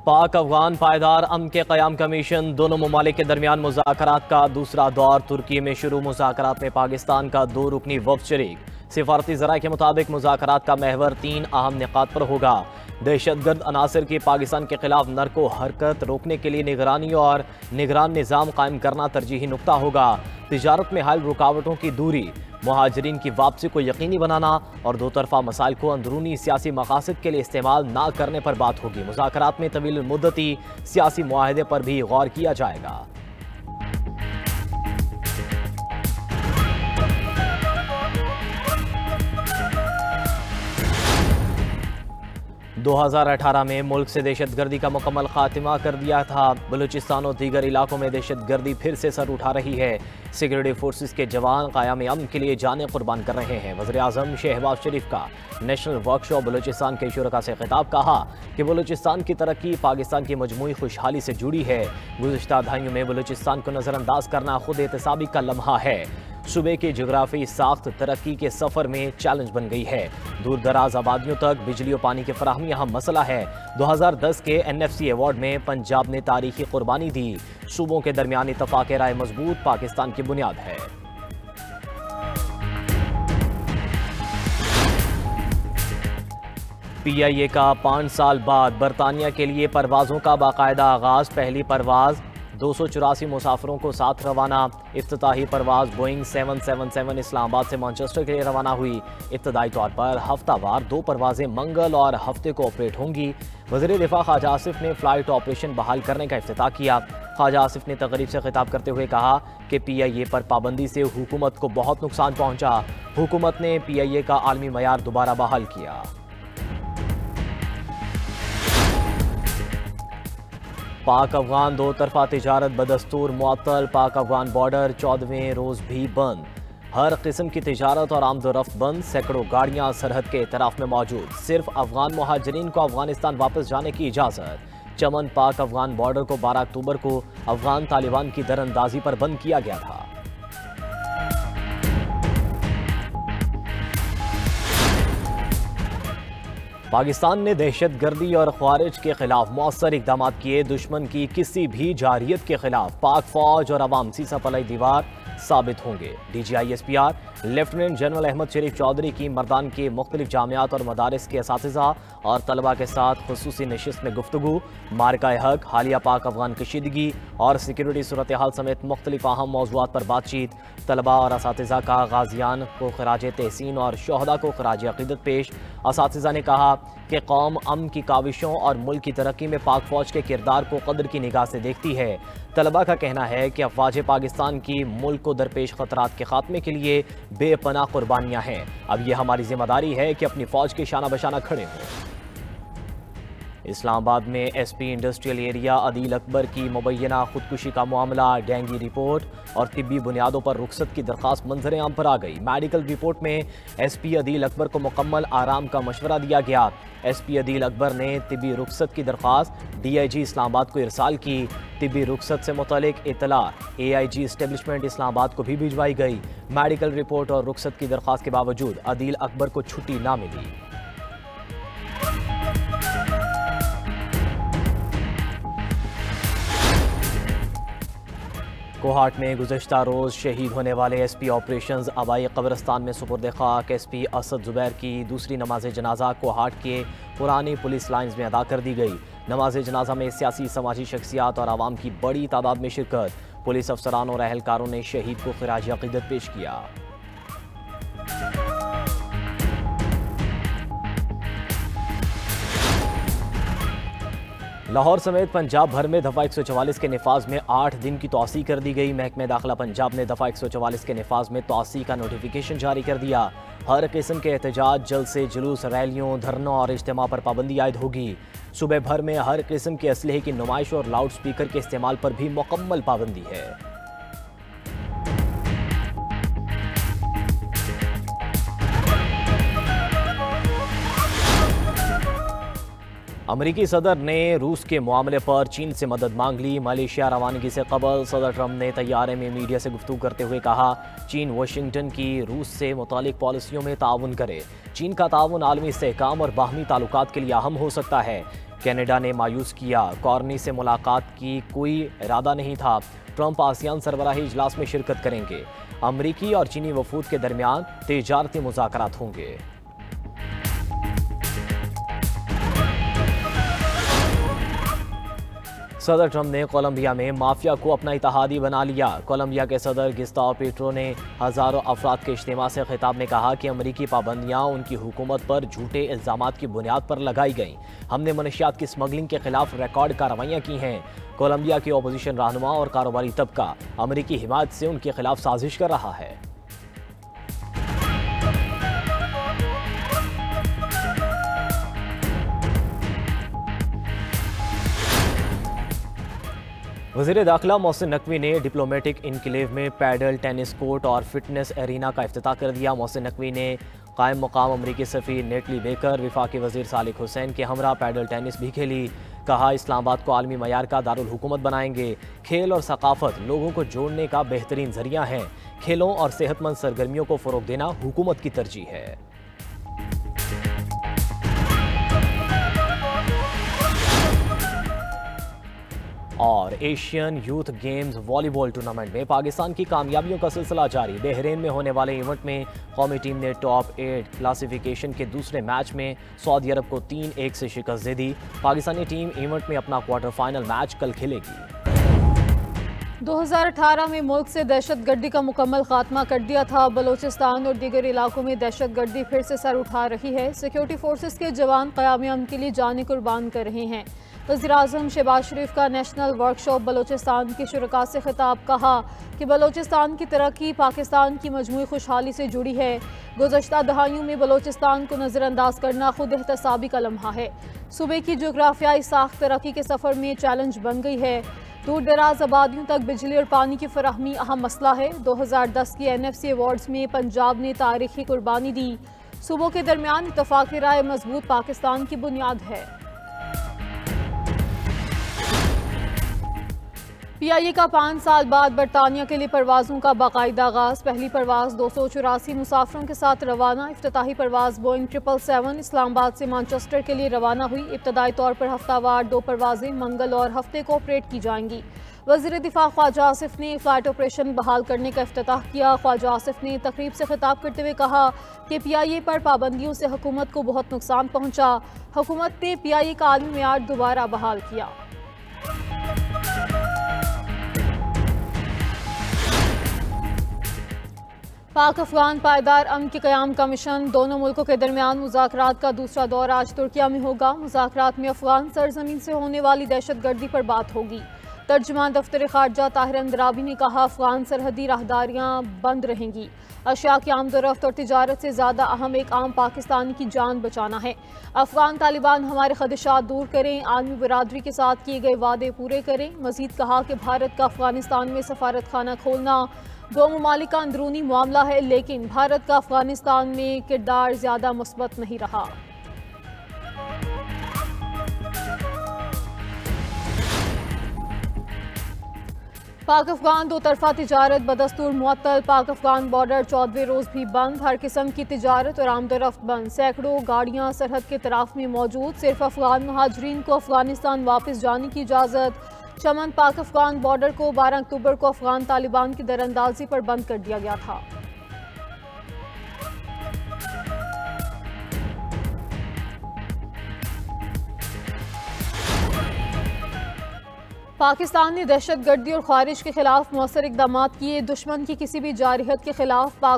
पाक अफगान पायदार अमन के क़याम कमीशन दोनों ममालिक के दरमियान मुज़ाकरात का दूसरा दौर तुर्की में शुरू। मुज़ाकरात में पाकिस्तान का 2 रुकनी वफ़द शरीक। सिफारती ज़राए के मुताबिक मुज़ाकरात का महवर 3 अहम निकात पर होगा। दहशतगर्द अनासर की पाकिस्तान के खिलाफ नरको हरकत रोकने के लिए निगरानी और निगरान निज़ाम कायम करना तरजीही नुक्ता होगा। तिजारत में हाल रुकावटों की दूरी, मुहाजिरीन की वापसी को यकीनी बनाना और दो तरफा मसाइल को अंदरूनी सियासी मकासद के लिए इस्तेमाल न करने पर बात होगी। मुज़ाकरात में तवील मुद्दती सियासी मुआहदे पर भी गौर किया जाएगा। 2018 में मुल्क से दहशतगर्दी का मुकम्मल खात्मा कर दिया था। बलूचिस्तान और दीगर इलाकों में दहशतगर्दी फिर से सर उठा रही है। सिक्योरिटी फोर्सेस के जवान क़याम अमन के लिए जानें कुर्बान कर रहे हैं। वज़ीर आज़म शहबाज शरीफ का नेशनल वर्कशॉप बलूचिस्तान के शुरका से खिताब। कहा कि बलूचिस्तान की तरक्की पाकिस्तान की मजमूई खुशहाली से जुड़ी है। गुज़िश्ता दहाइयों में बलूचिस्तान को नज़रअंदाज करना खुद एहतसाबी का लम्हा है। सूबे की जोग्राफी साख्त तरक्की के सफ़र में चैलेंज बन गई है। दूर दराज आबादियों तक बिजली और पानी की फराहमी अहम मसला है। 2010 के NFC अवार्ड में पंजाब ने तारीखी कुर्बानी दी। सूबों के दरमियान इत्तफाक राय मजबूत पाकिस्तान की बुनियाद है। PIA का 5 साल बाद बरतानिया के लिए परवाज़ों का बाकायदा आगाज़। पहली परवाज़ 284 मुसाफिरों को साथ रवाना। इफ्तिताही परवाज़ बोइंग 777 इस्लामाबाद से मैनचेस्टर के लिए रवाना हुई। इब्तदाई तौर पर हफ्तावार 2 परवाज़ें मंगल और हफ्ते को ऑपरेट होंगी। वज़ीर दिफा ख्वाजा आसिफ ने फ़्लाइट ऑपरेशन बहाल करने का इफ्तिताह किया। ख्वाजा आसिफ ने तकरीब से खिताब करते हुए कहा कि PIA पर पाबंदी से हुकूमत को बहुत नुकसान पहुँचा। हुकूमत ने PIA का आलमी मयार दोबारा बहाल किया। पाक अफगान 2 तरफा तिजारत बदस्तूर मुअत्तल। पाक अफगान बॉर्डर 14वें रोज़ भी बंद। हर किस्म की तिजारत और आमदोरफ्त बंद। सैकड़ों गाड़ियाँ सरहद के इतराफ में मौजूद। सिर्फ अफगान मुहाजिरीन को अफगानिस्तान वापस जाने की इजाज़त। चमन पाक अफगान बॉर्डर को 12 अक्टूबर को अफगान तालिबान की दरअंदाजी पर बंद किया गया था। पाकिस्तान ने दहशतगर्दी और ख्वारिज के खिलाफ मौसर इकदाम किए। दुश्मन की किसी भी जारियत के खिलाफ पाक फौज और अवाम सीसा पलाई दीवार साबित होंगे। DGI SPR lieutenant general Ahmed Sharif Chaudhry की मर्दान के मुख्तलिफ जामियात और मदारिस के असातिज़ा और तलबा के साथ खुसूसी नशिस्त में गुफ्तगू। मार्का हक, हालिया पाक अफगान कशीदगी और सिक्योरिटी सूरत हाल समेत मुख्तलिफ अहम मौज़ूआत पर बातचीत। तलबा और असातिज़ा का गाजियान को खराज तहसीन और शोहदा को खराज अक़ीदत पेश। असातिज़ा ने कहा कि कौम अमन की काविशों और मुल्क की तरक्की में पाक फौज के किरदार को कदर की निगाह से देखती है। तलबा का कहना है कि अफवाज पाकिस्तान की मुल्क को दरपेश खतरात के खात्मे के लिए बेपनाह कुर्बानियाँ हैं। अब यह हमारी जिम्मेदारी है कि अपनी फौज के शाना बशाना खड़े हों। इस्लामाबाद में SP industrial area Adeel Akbar की मुबैना खुदकुशी का मामला। डेंगी रिपोर्ट और तिब्बी बुनियादों पर रुखसत की दरख्वास्त मंजर आम पर आ गई। मेडिकल रिपोर्ट में SP अदील अकबर को मुकम्मल आराम का मशवरा दिया गया। SP अदील अकबर ने तिब्बी रुखसत की दरख्वास्त DIG इस्लामाबाद को इरसाल की। तिब्बी रुखसत से मुतल्लिक इतला AIG इस्टेब्लिशमेंट इस्लामाबाद को भी भिजवाई गई। मेडिकल रिपोर्ट और रुखसत की दरख्वास्त के बावजूद अदील अकबर को छुट्टी ना मिली। कोहाट में गुज़श्ता रोज़ शहीद होने वाले SP ऑपरेशंस आबाई कब्रिस्तान में सुपुर्द खाक। SP असद ज़ुबैर की दूसरी नमाज जनाजा कोहाट के पुरानी पुलिस लाइन्स में अदा कर दी गई। नमाज जनाजा में सियासी समाजी शख्सियात और आवाम की बड़ी तादाद में शिरकत। पुलिस अफसरान और अहलकारों ने शहीद को खिराज अक़ीदत पेश किया। लाहौर समेत पंजाब भर में दफ़ा 144 के निफाज में 8 दिन की तौसी कर दी गई। महकमे दाखिला पंजाब ने दफ़ा 144 के निफाज में तौसी का नोटिफिकेशन जारी कर दिया। हर किस्म के एहतजाज, जलसे, जुलूस, रैलियों, धरनों और इज्तिमा पर पाबंदी आयद होगी। सूबे भर में हर किस्म के असलहे की नुमाइश और लाउड स्पीकर के इस्तेमाल पर भी मुकम्मल पाबंदी है। अमरीकी सदर ने रूस के मामले पर चीन से मदद मांग ली। मलेशिया रवानगी से कबल सदर ट्रंप ने तैयारे में मीडिया से गुफ्तगू करते हुए कहा चीन वाशिंगटन की रूस से मुतालिक पॉलिसियों में ताउन करे। चीन का ताउन आलमी इस्तेहकाम और बाहमी ताल्लुकात के लिए अहम हो सकता है। कनाडा ने मायूस किया, कॉर्नी से मुलाकात की कोई इरादा नहीं था। ट्रंप आसियान सरबराही इजलास में शिरकत करेंगे। अमरीकी और चीनी वफूद के दरमियान तिजारती मुज़ाकरात होंगे। सदर ट्रंप ने कोलंबिया में माफिया को अपना इत्तेहादी बना लिया। कोलंबिया के सदर गुस्ताव पेट्रो ने हज़ारों अफराद के इज्तिमा से खिताब में कहा कि अमरीकी पाबंदियां उनकी हुकूमत पर झूठे इल्ज़ामात की बुनियाद पर लगाई गईं। हमने मनशियात की स्मगलिंग के खिलाफ रिकॉर्ड कार्रवाइयाँ की हैं। कोलंबिया के अपोजिशन रहनुमा और कारोबारी तबका अमरीकी हिमायत से उनके खिलाफ साजिश कर रहा है। वज़ीर दाखिला मोहसिन नकवी ने डिप्लोमेटिक इनक्लेव में पैडल, टेनिस कोर्ट और फिटनेस एरिना का इफ्तिताह कर दिया। मोहसिन नकवी ने कायम मुकाम अमरीकी सफ़ीर नेटली बेकर, वफाकी वज़ीर सालिक हुसैन के हमरा पैडल टेनिस भी खेली। कहा, इस्लामाबाद को आलमी मयार का दारुल हुकूमत बनाएंगे। खेल और सकाफत लोगों को जोड़ने का बेहतरीन जरिया है। खेलों और सेहतमंद सरगर्मियों को फ़रोग देना हुकूमत की तरजीह है। और Asian youth games volleyball tournament में पाकिस्तान की कामयाबियों का सिलसिला जारी। बहरीन में होने वाले इवेंट में कौमी टीम ने टॉप 8 क्लासिफिकेशन के दूसरे मैच में सऊदी अरब को 3-1 से शिकस्त दे दी। पाकिस्तानी टीम इवेंट में अपना क्वार्टर फाइनल मैच कल खेलेगी। 2018 में मुल्क से दहशतगर्दी का मुकम्मल खात्मा कर दिया था। बलोचिस्तान और दीगर इलाकों में दहशतगर्दी फिर से सर उठा रही है। सिक्योरिटी फोर्सेस के जवान क़याम अमन के लिए जानें कुर्बान कर रहे हैं। वज़ीर-ए-आज़म शहबाज शरीफ का नेशनल वर्कशॉप बलोचिस्तान के शुरका से खिताब। कहा कि बलोचिस्तान की तरक्की पाकिस्तान की मजमूई खुशहाली से जुड़ी है। गुज़श्ता दहाइयों में बलोचिस्तान को नज़रअंदाज करना खुद एहतसाबी का लम्हा है। सूबे की जोग्राफियाई साख तरक्की के सफ़र में चैलेंज बन गई है। दूर दराज आबादियों तक बिजली और पानी की फराहमी अहम मसला है। 2010 की NFC अवार्ड्स में पंजाब ने तारीखी कुर्बानी दी। सूबों के दरमियान इत्तफाक़ी राय मजबूत पाकिस्तान की बुनियाद है। PIA का 5 साल बाद बरतानिया के लिए परवाज़ों का बाकायदा आगाज़। पहली परवाज़ 284 मुसाफिरों के साथ रवाना। इफ्तिताही परवाज़ बोइंग 777 इस्लामाबाद से मैनचेस्टर के लिए रवाना हुई। इब्तदाई तौर पर हफ्तावार 2 परवाज़ें मंगल और हफ्ते को ऑपरेट की जाएंगी। वज़ीर दिफा ख्वाजा आसिफ ने फ़्लाइट ऑपरेशन बहाल करने का इफ्तिताह किया। ख्वाजा आसिफ ने तकरीब से खिताब करते हुए कहा कि PIA पर पाबंदियों से हुकूमत को बहुत नुकसान पहुँचा। हुकूमत ने PIA का आलमी मेयार दोबारा बहाल किया। पाक अफगान पायदार अमन के क़याम का मिशन। दोनों मुल्कों के दरमियान मुज़ाकरात का दूसरा दौर आज तुर्किया में होगा। मुज़ाकरात में अफगान सरजमीन से होने वाली दहशतगर्दी पर बात होगी। तर्जुमान दफ्तर खारजा ताहिर अंद्राबी ने कहा, अफगान सरहदी राहदारियाँ बंद रहेंगी। अशिया की आमदोरफ्त और तिजारत से ज़्यादा अहम एक आम पाकिस्तानी की जान बचाना है। अफगान तालिबान हमारे खदशात दूर करें, आलमी बरादरी के साथ किए गए वादे पूरे करें। मजीद कहा कि भारत का अफगानिस्तान में सफारत खाना खोलना दो ममालिक का अंदरूनी मामला है, लेकिन भारत का अफगानिस्तान में किरदार ज़्यादा मुस्बत नहीं रहा। पाक अफगान दो तरफा तिजारत बदस्तूर मुअत्तल। पाक अफगान बॉर्डर 14वें रोज़ भी बंद। हर किस्म की तिजारत और आमदोरफ्त बंद। सैकड़ों गाड़ियाँ सरहद के तराफ में मौजूद। सिर्फ अफगान महाजरीन को अफगानिस्तान वापस जाने की इजाज़त। चमन पाक अफगान बॉर्डर को 12 अक्टूबर को अफगान तालिबान की दरअंदाजी पर बंद कर दिया गया था। पाकिस्तान ने दहशतगर्दी और ख्वारिज के खिलाफ मौसर इकदाम किए। दुश्मन की किसी भी जारहत के खिलाफ पाक